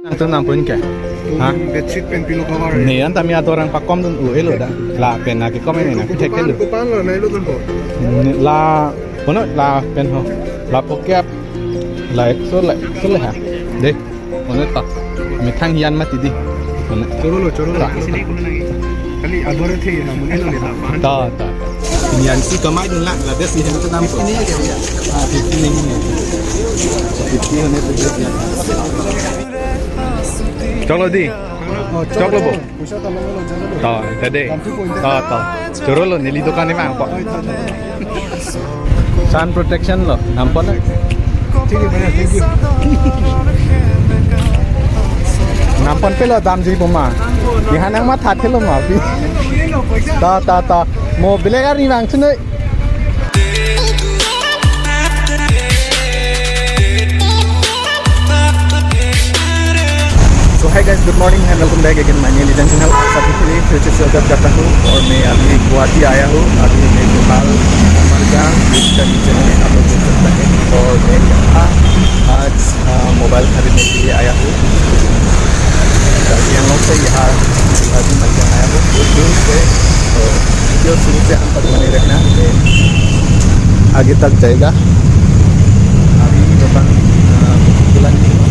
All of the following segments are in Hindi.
Itu nampun ke? Hah? Bedsheet pen pillow cover. Nih kan kami ada orang pakom tuh elo dah. Lah pen lagi komen ini nak cek dulu. Kupan lo naik lo kan kok. Lah, mana lah pen ho? Lah pokok lah so lah ha. Deh, mana tak? Mitang hian mati di. Mana? Coro lo. Kali adore the na mune lo le na. Tak. Hian si kamai dun lah des hian tu nampun. Ini aja ya. Ah, ini ni. Ini ni tu dia. Cholo di. Cholo bo. Tak, tadi. Tak. Choro lo nili dukan ni mang pak. Sun protection lo, nampak nak? ठीक है भैया thank you Nampak pelo dam ji poma. Ihan nang mat hat pelo ma pi. Ta. Mo bilega ni mang chune. So hi guys, good morning and welcome back again my name is Jansen. आप सभी के लिए फिर से स्वागत करता हूँ और मैं अभी गुवाहाटी आया हूँ। अभी मैं फिलहाल अमरगांव ब्रिज का नीचे में आप लोग देख सकते हैं और मैं यहाँ आज मोबाइल खरीदने के लिए आया हूँ। हम लोग से यहाँ अभी मैं आया हूँ दूर से वीडियो शुरू से हम तक बने रहना आगे तक जाएगा। अभी दुकान खुला नहीं हुआ।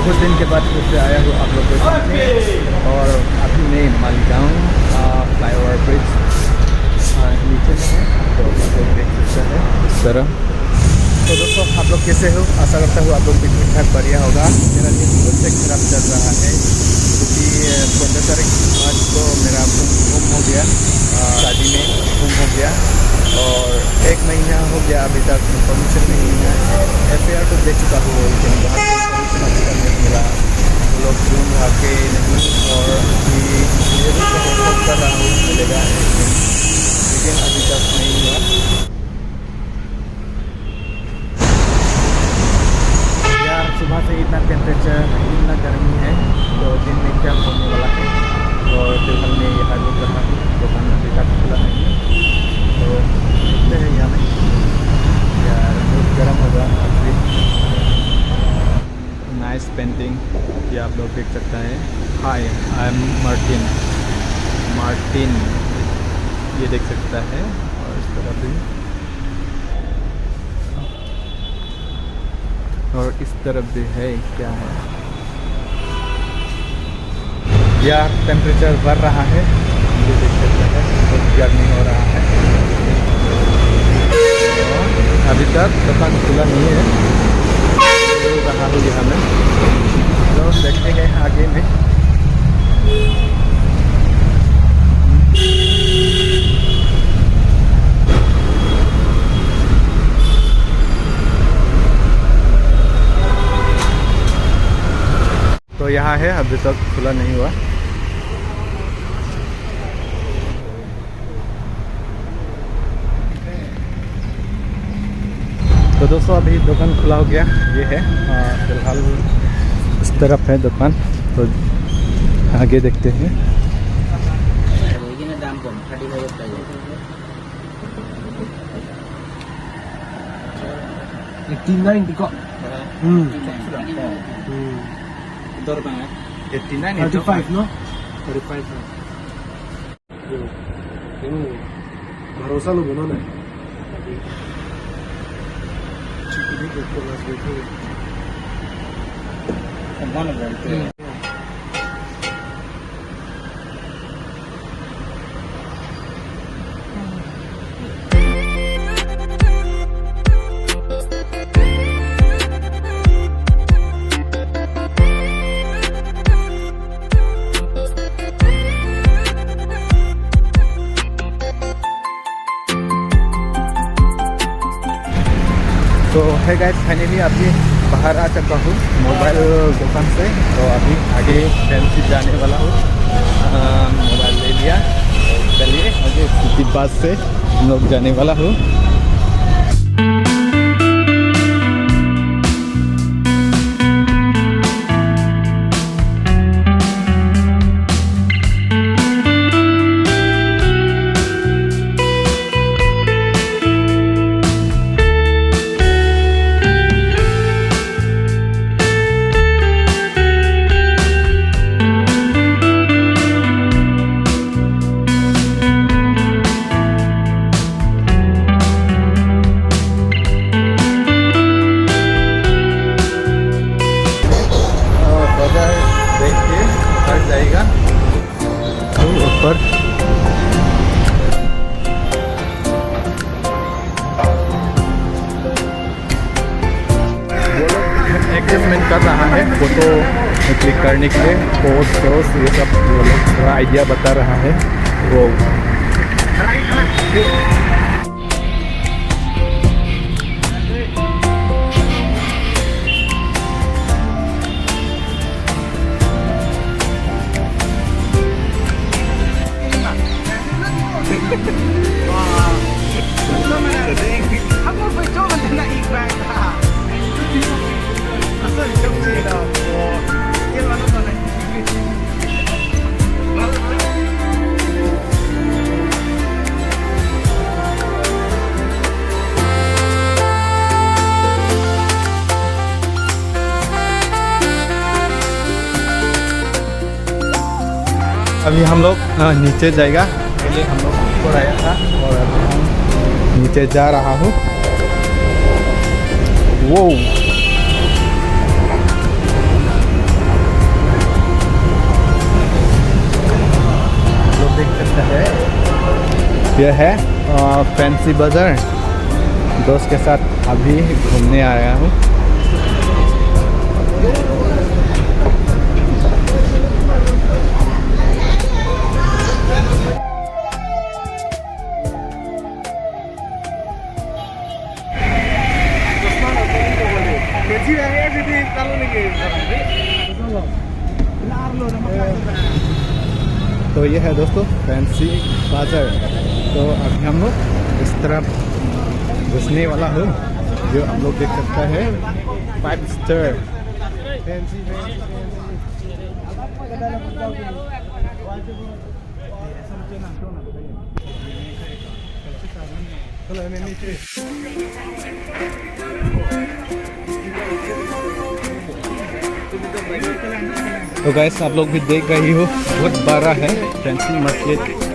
कुछ दिन के बाद फिर से आया हूँ आप लोग के सामने और अभी मैं मालीगांव फ्लाईओवर ब्रिज नीचे में है तो आप लोग देख सकते हैं इस तरह। तो दोस्तों आप लोग कैसे हो? आशा करता हूँ आप लोग भी ठीक ठाक बढ़िया होगा। मेरा दिन बहुत से खराब चल रहा है क्योंकि 15 तारीख आज को मेरा गुम हो गया, शादी में गुम हो गया और 1 महीना हो गया अभी तक परमिशन नहीं है। FIR तो दे चुका हूँ लेकिन वहाँ से परमिशन अभी तक नहीं मिला। वो लोग ढूंढ के नहीं और अभी ये भी कर रहा हूँ मिलेगा लेकिन अभी तक नहीं हुआ। यार सुबह से इतना टेम्परेचर इतना गर्मी है तो दिन में क्या होने वाला है और फिलहाल मैं यहाँ रुक रहा हूँ दुकान अभी तक खुला नहीं है तो देखते हैं यहाँ में यार बहुत गर्म होगा। नाइस पेंटिंग ये आप लोग देख सकते हैं। हाय आई एम मार्टिन ये देख सकता है और इस तरह भी और इस तरफ भी है क्या है यार टेम्परेचर बढ़ रहा है ये देख सकते हैं बहुत गर्मी हो रहा है। अभी तक दुकान खुला नहीं है रहा हूँ यहाँ में तो देखते हैं आगे में। तो यहाँ है अभी तक खुला नहीं हुआ। तो दोस्तों अभी दुकान खुला हो गया ये है फिलहाल इस तरफ है दुकान तो आगे देखते हैं। 89 kok. Betul banget. 89 itu 35 no? 35 no. Ini Marosa lo bono na. Chiquito de por las veces. Mana berarti? तो है गाइस, फाइनली अभी बाहर आ चुका हूँ मोबाइल दुकान से। तो अभी आगे फैंसी जाने वाला हूँ। मोबाइल ले लिया, तो चलिए आगे सिटी बस से हम लोग जाने वाला हूँ। जाएगा तो ऊपर एडजस्टमेंट कर रहा है फोटो क्लिक करने के लिए। पोस्ट ये सब वो लोग थोड़ा आइडिया बता रहा है वो। अभी हम लोग नीचे जाएगा। पहले हम लोग ऊपर आया था और अभी हम नीचे जा रहा हूँ। वो लोग देख सकते हैं, यह है फैंसी बाजार। दोस्त के साथ अभी घूमने आया हूँ। तो ये है दोस्तों फैंसी बाजार। तो अभी हम लोग इस तरफ घुसने वाला हूँ, जो हम लोग देख सकते हैं 5 स्टार। तो गाइस, आप लोग भी देख रही हो, बहुत बड़ा है फैंसी मस्जिद।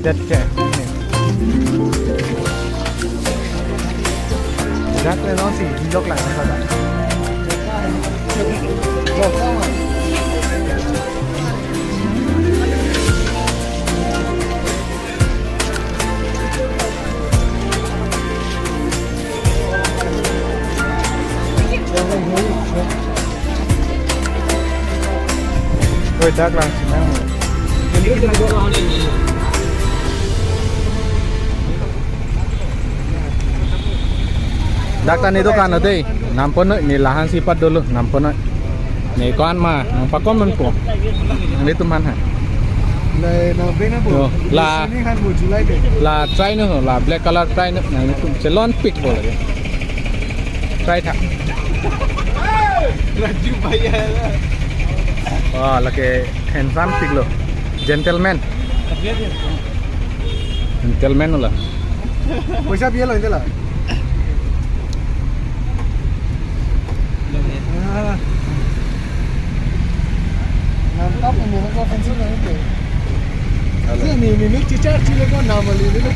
Dead cat. Rác lên nó chỉ dốc lại thôi. dak lang sinang. Dak tani dukan ade. Nampon ni lahan sifat dulu nampon. Ni kon ma, nang pakon man ko. Ni tuman ha. Này nó bên nó bộ Là- Ini kan buju lagi La try nữa là black color try nữa này cũng sẽ lon pick boleh deh. Try tak. Raju bayar lah Wah, lagi handsome pick lo. Gentleman. Gentleman lah. पैसा biar lah itu lah Mantap ini kau fancy lah itu. Ini minum cicat cilik kau nama ini.